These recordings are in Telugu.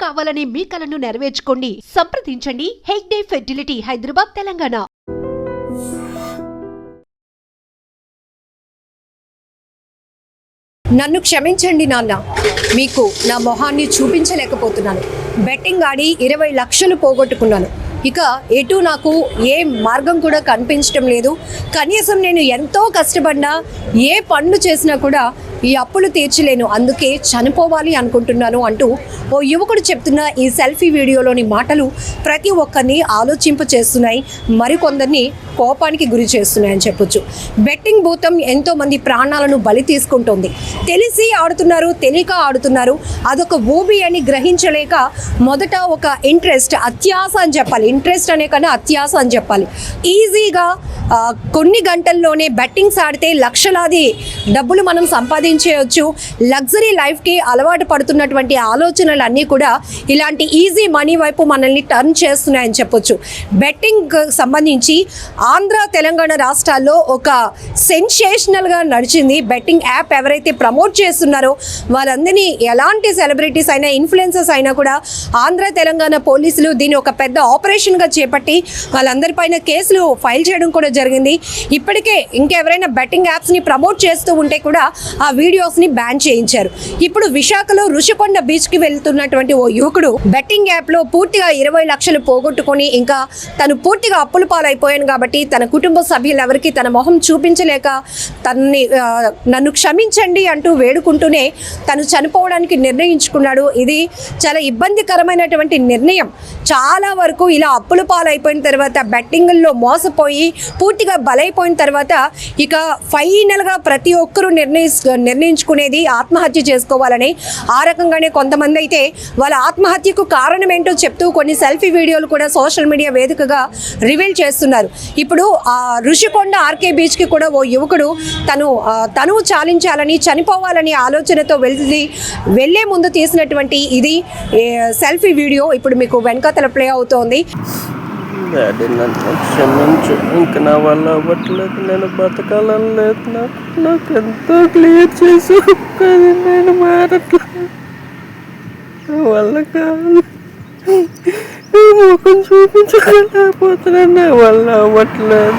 కావాలనే మీ కలను నెరవేర్చుకోండి. సంప్రదించండి హెగ్డే ఫెర్టిలిటీ, హైదరాబాద్, తెలంగాణ. నన్ను క్షమించండి నాన్న, మీకు నా మొహాన్ని చూపించలేకపోతున్నాను. బెట్టింగ్ ఆడి 20 లక్షలు పోగొట్టుకున్నాను. ఇక ఎటు నాకు ఏ మార్గం కూడా కనిపించడం లేదు. కనీసం నేను ఎంతో కష్టపడినా, ఏ పనులు చేసినా కూడా ఈ అప్పులు తీర్చలేను, అందుకే చనిపోవాలి అనుకుంటున్నాను అంటూ ఓ యువకుడు చెప్తున్న ఈ సెల్ఫీ వీడియోలోని మాటలు ప్రతి ఒక్కరిని ఆలోచింప చేస్తున్నాయి, మరికొందరిని కోపానికి గురి చేస్తున్నాయని చెప్పొచ్చు. బెట్టింగ్ భూతం ఎంతో మంది ప్రాణాలను బలి తీసుకుంటుంది. తెలిసి ఆడుతున్నారు, తెలియక ఆడుతున్నారు. అదొక ఊబి అని గ్రహించలేక మొదట ఒక ఇంట్రెస్ట్, అత్యాస అని చెప్పాలి. ఇంట్రెస్ట్ అనే కన్నా అత్యాస అని చెప్పాలి. ఈజీగా కొన్ని గంటల్లోనే బెట్టింగ్స్ ఆడితే లక్షలాది డబ్బులు మనం సంపాదించేయచ్చు. లగ్జరీ లైఫ్కి అలవాటు పడుతున్నటువంటి ఆలోచనలు అన్నీ కూడా ఇలాంటి ఈజీ మనీ వైపు మనల్ని టర్న్ చేస్తున్నాయని చెప్పొచ్చు. బెట్టింగ్ సంబంధించి ఆంధ్ర, తెలంగాణ రాష్ట్రాల్లో ఒక సెన్సేషనల్గా నడిచింది. బెట్టింగ్ యాప్ ఎవరైతే ప్రమోట్ చేస్తున్నారో వాళ్ళందరినీ, ఎలాంటి సెలబ్రిటీస్ అయినా, ఇన్ఫ్లుయెన్సర్స్ అయినా కూడా ఆంధ్ర, తెలంగాణ పోలీసులు దీన్ని ఒక పెద్ద ఆపరేషన్గా చేపట్టి వాళ్ళందరిపైన కేసులు ఫైల్ చేయడం కూడా జరిగింది. ఇప్పటికే ఇంకెవరైనా బెట్టింగ్ యాప్స్ని ప్రమోట్ చేస్తూ ఉంటే కూడా ఆ వీడియోస్ని బ్యాన్ చేయించారు. ఇప్పుడు విశాఖలో రుషికొండ బీచ్కి వెళ్తున్నటువంటి ఓ యువకుడు బెట్టింగ్ యాప్లో పూర్తిగా 20 లక్షలు పోగొట్టుకొని, ఇంకా తను పూర్తిగా అప్పుల పాలైపోయాను కాబట్టి తన కుటుంబ సభ్యులెవరికి తన మొహం చూపించలేక నన్ను క్షమించండి అంటూ వేడుకుంటూనే తను చనిపోవడానికి నిర్ణయించుకున్నాడు. ఇది చాలా ఇబ్బందికరమైనటువంటి నిర్ణయం. చాలా వరకు ఇలా అప్పుల పాలైపోయిన తర్వాత, బెట్టింగుల్లో మోసపోయి పూర్తిగా బలైపోయిన తర్వాత ఇక ఫైనల్గా ప్రతి ఒక్కరూ నిర్ణయించుకునేది ఆత్మహత్య చేసుకోవాలని. ఆ రకంగానే కొంతమంది అయితే వాళ్ళ ఆత్మహత్యకు కారణం ఏంటో చెప్తూ కొన్ని సెల్ఫీ వీడియోలు కూడా సోషల్ మీడియా వేదికగా రివీల్ చేస్తున్నారు. ఇప్పుడు రుషికొండ ఆర్కే బీచ్కి కూడా ఓ యువకుడు తను చాలించాలని, చనిపోవాలని ఆలోచనతో వెళ్ళే ముందు తీసినటువంటి ఇది సెల్ఫీ వీడియో ఇప్పుడు మీకు వెనకాతల ప్లే అవుతోంది. డాడీ, నన్ను క్షమించు, ఇంక నా వల్ల అవ్వట్లేదు, నేను బతకాలని లేదు, నాకు ఎంతో క్లియర్ చేసు, కానీ నేను మారట్లేదు, నా వల్ల కాదు, ముఖం చూపించలేకపోతున్నాను, నా వల్ల అవ్వట్లేదు,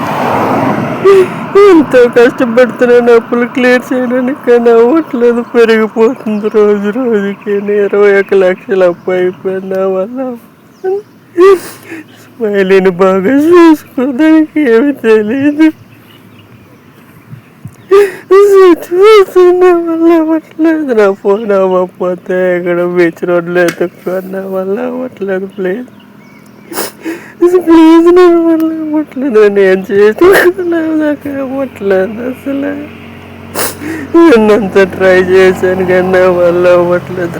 ఎంతో కష్టపడుతున్నాను అప్పులు క్లియర్ చేయడానికి, కానీ అవ్వట్లేదు, పెరిగిపోతుంది రోజు రోజుకి. 21 లక్షలు అప్పు అయిపోయింది, నా వల్ల స్మైలీని బాగా చూసుకోవడానికి ఏమి తెలియదు, వల్ల అవ్వట్లేదు, నా ఫోన్ అవ్వకపోతే ఇక్కడ బీచ్ రోడ్లో ఎత్తుక్కోని నా వల్ల అవ్వట్లేదు, ప్లీజ్ నా వల్ల అవ్వట్లేదు, నేను ఏం చేసుకున్నాను, నాకు అవ్వట్లేదు, అసలు నేనంతా ట్రై చేశాను కానీ నా వల్ల అవ్వట్లేదు,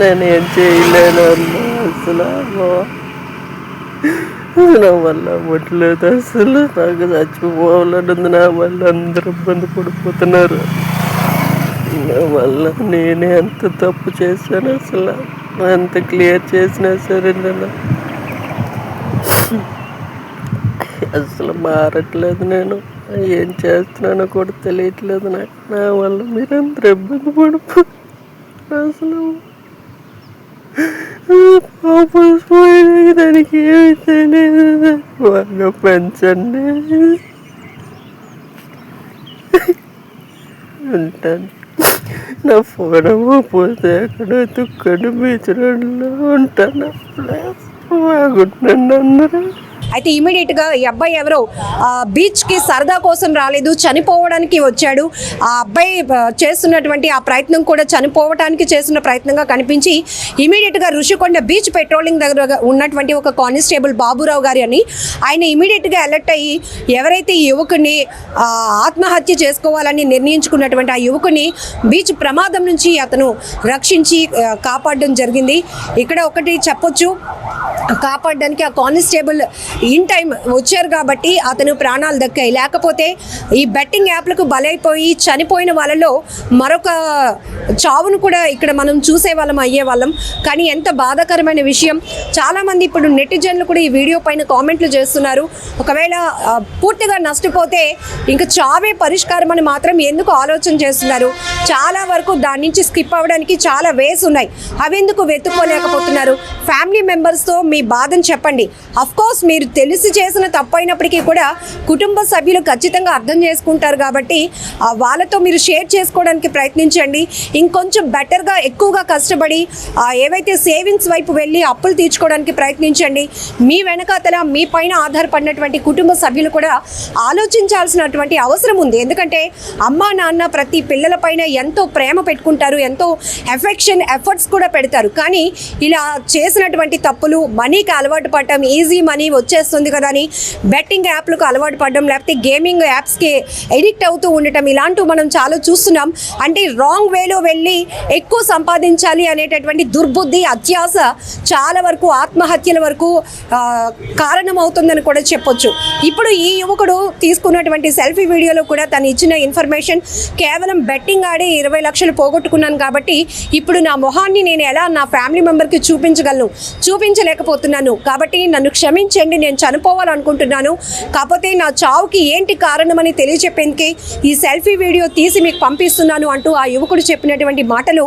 నేను ఏం చేయలేను అన్నా, అసలు నా వల్ల అవ్వట్లేదు, అసలు నాకు చచ్చిపోవాలన్నది, నా వల్ల అందరూ ఇబ్బంది పడిపోతున్నారు, నా వల్ల నేనే ఎంత తప్పు చేశాను, అసలు ఎంత క్లియర్ చేసినా సరే నేను అసలు మారట్లేదు, నేను ఏం చేస్తున్నానో కూడా తెలియట్లేదు నాకు, నా వల్ల మీరందరూ ఇబ్బంది పడిపోతున్నారు, అసలు దానికి ఏమి తెలియదు, బాగా పెంచండి, ఉంటాను, నా ఫోన్ పోతే అక్కడ తుక్కడు బీచ్ రోడ్లో ఉంటాను, బాగుంటుందండి అందరూ. అయితే ఇమీడియట్గా ఈ అబ్బాయి ఎవరో బీచ్కి సరదా కోసం రాలేదు, చనిపోవడానికి వచ్చాడు. ఆ అబ్బాయి చేస్తున్నటువంటి ఆ ప్రయత్నం కూడా చనిపోవడానికి చేస్తున్న ప్రయత్నంగా కనిపించి ఇమీడియట్గా రుషికొండ బీచ్ పెట్రోలింగ్ దగ్గర ఉన్నటువంటి ఒక కానిస్టేబుల్ బాబురావు గారి అని ఆయన ఇమీడియట్గా అలర్ట్ అయ్యి ఎవరైతే ఈ యువకుని ఆత్మహత్య చేసుకోవాలని నిర్ణయించుకున్నటువంటి ఆ యువకుని బీచ్ ప్రమాదం నుంచి అతను రక్షించి కాపాడడం జరిగింది. ఇక్కడ ఒకటి చెప్పొచ్చు, కాపాడడానికి ఆ కానిస్టేబుల్ ఇన్ టైం వచ్చారు కాబట్టి అతను ప్రాణాలు దక్కాయి. లేకపోతే ఈ బెట్టింగ్ యాప్లకు బలైపోయి చనిపోయిన వాళ్ళలో మరొక చావును కూడా ఇక్కడ మనం చూసేవాళ్ళం అయ్యేవాళ్ళం. కానీ ఎంత బాధాకరమైన విషయం. చాలామంది ఇప్పుడు నెటిజన్లు కూడా ఈ వీడియో పైన కామెంట్లు చేస్తున్నారు. ఒకవేళ పూర్తిగా నష్టపోతే ఇంకా చావే పరిష్కారం అని మాత్రం ఎందుకు ఆలోచన చేస్తున్నారు? చాలా వరకు దాని నుంచి స్కిప్ అవ్వడానికి చాలా వేస్ ఉన్నాయి. అవి ఎందుకు వెతుక్కోలేకపోతున్నారు? ఫ్యామిలీ మెంబర్స్తో మీ బాధను చెప్పండి. అఫ్కోర్స్ మీరు తెలిసి చేసిన తప్పైనప్పటికీ కూడా కుటుంబ సభ్యులు ఖచ్చితంగా అర్థం చేసుకుంటారు కాబట్టి వాళ్ళతో మీరు షేర్ చేసుకోవడానికి ప్రయత్నించండి. ఇంకొంచెం బెటర్గా ఎక్కువగా కష్టపడి ఏవైతే సేవింగ్స్ వైపు వెళ్ళి అప్పులు తీర్చుకోవడానికి ప్రయత్నించండి. మీ వెనకాతల మీ పైన ఆధారపడినటువంటి కుటుంబ సభ్యులు కూడా ఆలోచించాల్సినటువంటి అవసరం ఉంది. ఎందుకంటే అమ్మా నాన్న ప్రతి పిల్లల పైన ఎంతో ప్రేమ పెట్టుకుంటారు, ఎంతో ఎఫెక్షన్ ఎఫర్ట్స్ కూడా పెడతారు. కానీ ఇలా చేసినటువంటి తప్పులు, మనీకి అలవాటు పడటం, ఈజీ మనీ వచ్చేస్తుంది కదా అని బెట్టింగ్ యాప్లకు అలవాటు పడడం, లేకపోతే గేమింగ్ యాప్స్కి ఎడిక్ట్ అవుతూ ఉండటం, ఇలాంటివి మనం చాలా చూస్తున్నాం. అంటే రాంగ్ వేలో వెళ్ళి ఎక్కువ సంపాదించాలి అనేటటువంటి దుర్బుద్ధి, అత్యాస చాలా వరకు ఆత్మహత్యల వరకు కారణమవుతుందని కూడా చెప్పొచ్చు. ఇప్పుడు ఈ యువకుడు తీసుకున్నటువంటి సెల్ఫీ వీడియోలో కూడా తను ఇచ్చిన ఇన్ఫర్మేషన్ కేవలం బెట్టింగ్ ఆడి 20 లక్షలు పోగొట్టుకున్నాను కాబట్టి ఇప్పుడు నా మొహాన్ని నేను ఎలా నా ఫ్యామిలీ మెంబర్కి చూపించలేకపోతున్నాను కాబట్టి నన్ను క్షమించండి, నేను చనిపోవాలనుకుంటున్నాను. కాకపోతే నా చావుకి ఏంటి కారణమని తెలియచెప్పేందుకే ఈ సెల్ఫీ వీడియో తీసి మీకు పంపిస్తున్నాను అంటూ ఆ యువకుడు చెప్పినటువంటి మాటలు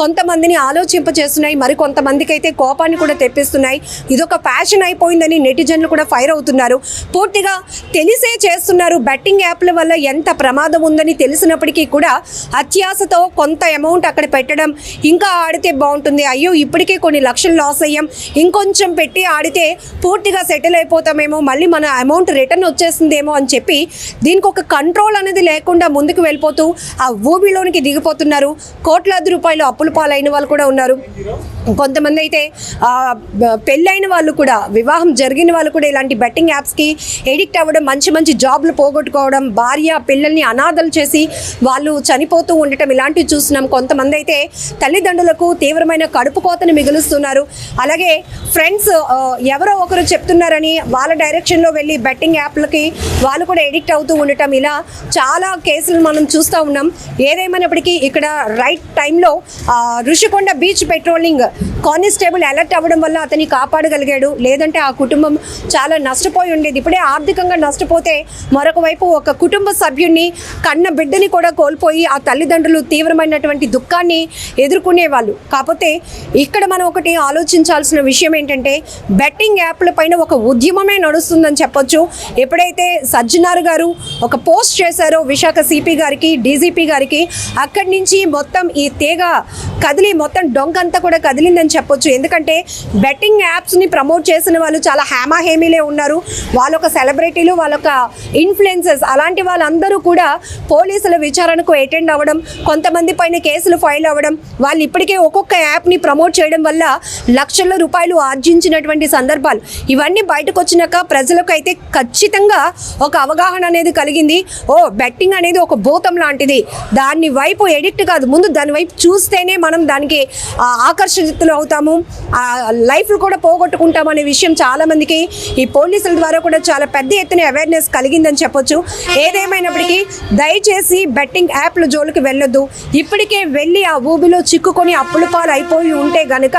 కొంతమందిని ఆలోచింపచేస్తున్నాయి, మరి కొంతమందికి అయితే కోపాన్ని కూడా తెప్పిస్తున్నాయి. ఇదొక ఫ్యాషన్ అయిపోయిందని నెటిజన్లు కూడా ఫైర్ అవుతున్నారు. పూర్తిగా తెలిసే చేస్తున్నారు. బెట్టింగ్ యాప్ల వల్ల ఎంత ప్రమాదం ఉందని తెలిసినప్పటికీ కూడా అత్యాశతో కొంత అమౌంట్ అక్కడ పెట్టడం, ఇంకా ఆడితే బాగుంటుంది, అయ్యో ఇప్పటికే కొన్ని లక్షలు లాస్ అయ్యాం, ఇంకొంచెం పెట్టి ఆడితే పూర్తిగా సెటిల్ అయిపోతామేమో, మళ్ళీ మన అమౌంట్ రిటర్న్ వచ్చేస్తుందేమో అని చెప్పి దీనికి ఒక కంట్రోల్ అనేది లేకుండా ముందుకు వెళ్ళిపోతూ ఆ ఊబిలోనికి దిగిపోతున్నారు. కోట్లాది రూపాయలు అప్పుల పాలైన వాళ్ళు కూడా ఉన్నారు. కొంతమంది అయితే పెళ్ళైన వాళ్ళు కూడా, వివాహం జరిగిన వాళ్ళు కూడా ఇలాంటి బెట్టింగ్ యాప్స్కి ఎడిక్ట్ అవ్వడం, మంచి మంచి జాబ్లు పోగొట్టుకోవడం, భార్య పిల్లల్ని అనాథలు చేసి వాళ్ళు చనిపోతూ ఉండటం ఇలాంటివి చూస్తున్నాం. కొంతమంది అయితే తల్లిదండ్రులకు తీవ్రమైన కడుపు కోతను మిగులుస్తున్నారు. అలాగే ఫ్రెండ్స్ ఎవరో ఒకరు చెప్తున్నారని వాళ్ళ డైరెక్షన్లో వెళ్ళి బెట్టింగ్ యాప్లకి వాళ్ళు కూడా ఎడిక్ట్ అవుతూ ఉండటం, ఇలా చాలా కేసులు మనం చూస్తూ ఉన్నాం. ఏదేమైనప్పటికీ ఇక్కడ రైట్ టైంలో Rushikonda beach patrolling constable alert అవ్వడం వల్ల అతన్ని కాపాడగలిగాడు. లేదంటే ఆ కుటుంబం చాలా నష్టపోయి ఉండేది. ఇప్పుడే ఆర్థికంగా నష్టపోతే మరొక వైపు ఒక కుటుంబ సభ్యుడిని, కన్న బిడ్డని కూడా కోల్పోయి ఆ తల్లిదండ్రులు తీవ్రమైనటువంటి దుఃఖాన్ని ఎదుర్కొనేవాళ్ళు. కాకపోతే ఇక్కడ మనం ఒకటి ఆలోచించాల్సిన విషయం ఏంటంటే బెట్టింగ్ యాప్ల పైన ఒక ఉద్యమమే నడుస్తుందని చెప్పొచ్చు. ఎప్పుడైతే సజ్జనార్ గారు ఒక పోస్ట్ చేశారో విశాఖ సిపి గారికి, డీజీపీ గారికి, అక్కడి నుంచి మొత్తం ఈ తీగ కదిలి మొత్తం డొంకంతా కూడా కదిలిందని చెప్పొచ్చు. ఎందుకంటే బెట్టింగ్ యాప్స్ని ప్రమోట్ చేసిన వాళ్ళు చాలా హేమాహేమీలే ఉన్నారు. వాళ్ళొక సెలబ్రిటీలు, వాళ్ళొక ఇన్ఫ్లుయెన్సర్స్, అలాంటి వాళ్ళందరూ కూడా పోలీసుల విచారణకు అటెండ్ అవ్వడం, కొంతమంది పైన కేసులు ఫైల్ అవ్వడం, వాళ్ళు ఇప్పటికే ఒక్కొక్క యాప్ని ప్రమోట్ చేయడం వల్ల లక్షల రూపాయలు ఆర్జించినటువంటి సందర్భాలు ఇవన్నీ బయటకు వచ్చినాక ప్రజలకు అయితే ఖచ్చితంగా ఒక అవగాహన అనేది కలిగింది. బెట్టింగ్ అనేది ఒక భూతం లాంటిది, దాని వైపు ఎడిక్ట్ కాదు, ముందు దాని వైపు చూస్తేనే మనం దానికి ఆకర్షితులు అవుతాము, లైఫ్లు కూడా పోగొట్టుకుంటాం అనే విషయం చాలామందికి ఈ పోలీసుల ద్వారా కూడా చాలా పెద్ద ఎత్తున అవేర్నెస్ కలిగిందని చెప్పొచ్చు. ఏదేమైనప్పటికీ దయచేసి బెట్టింగ్ యాప్ల జోలికి వెళ్ళొద్దు. ఇప్పటికే వెళ్ళి ఆ ఊబిలో చిక్కుకొని అప్పుల పాలు అయిపోయి ఉంటే గనక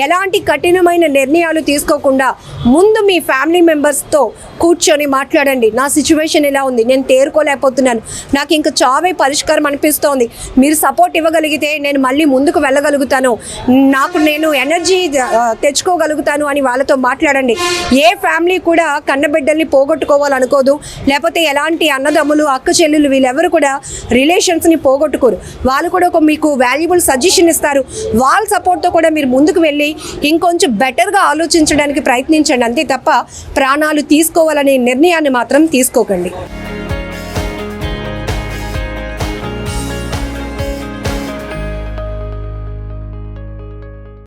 ఎలాంటి కఠినమైన నిర్ణయాలు తీసుకోకుండా ముందు మీ ఫ్యామిలీ మెంబర్స్తో కూర్చొని మాట్లాడండి. నా సిచ్యువేషన్ ఇలా ఉంది, నేను తేరుకోలేకపోతున్నాను, నాకు ఇంకా చావే పరిష్కారం అనిపిస్తోంది, మీరు సపోర్ట్ ఇవ్వగలిగితే నేను మళ్ళీ ముందుకు వెళ్ళగలుగుతాను, నేను ఎనర్జీ తెచ్చుకోగలుగుతాను అని వాళ్ళతో మాట్లాడండి. ఏ ఫ్యామిలీ కూడా కన్నబిడ్డల్ని పోగొట్టుకోవాలనుకోదు, లేకపోతే ఎలాంటి అన్నదమ్ములు, అక్క చెల్లెలు వీళ్ళెవరు కూడా రిలేషన్స్ని పోగొట్టుకోరు. వాళ్ళు కూడా ఒక మీకు వాల్యుబుల్ సజెషన్ ఇస్తారు. వాళ్ళ సపోర్ట్తో కూడా మీరు ముందుకు వెళ్ళి ఇంకొంచెం బెటర్గా ఆలోచించడానికి ప్రయత్నించండి. అంతే తప్ప ప్రాణాలు తీసుకోవాలనే నిర్ణయాన్ని మాత్రం తీసుకోకండి.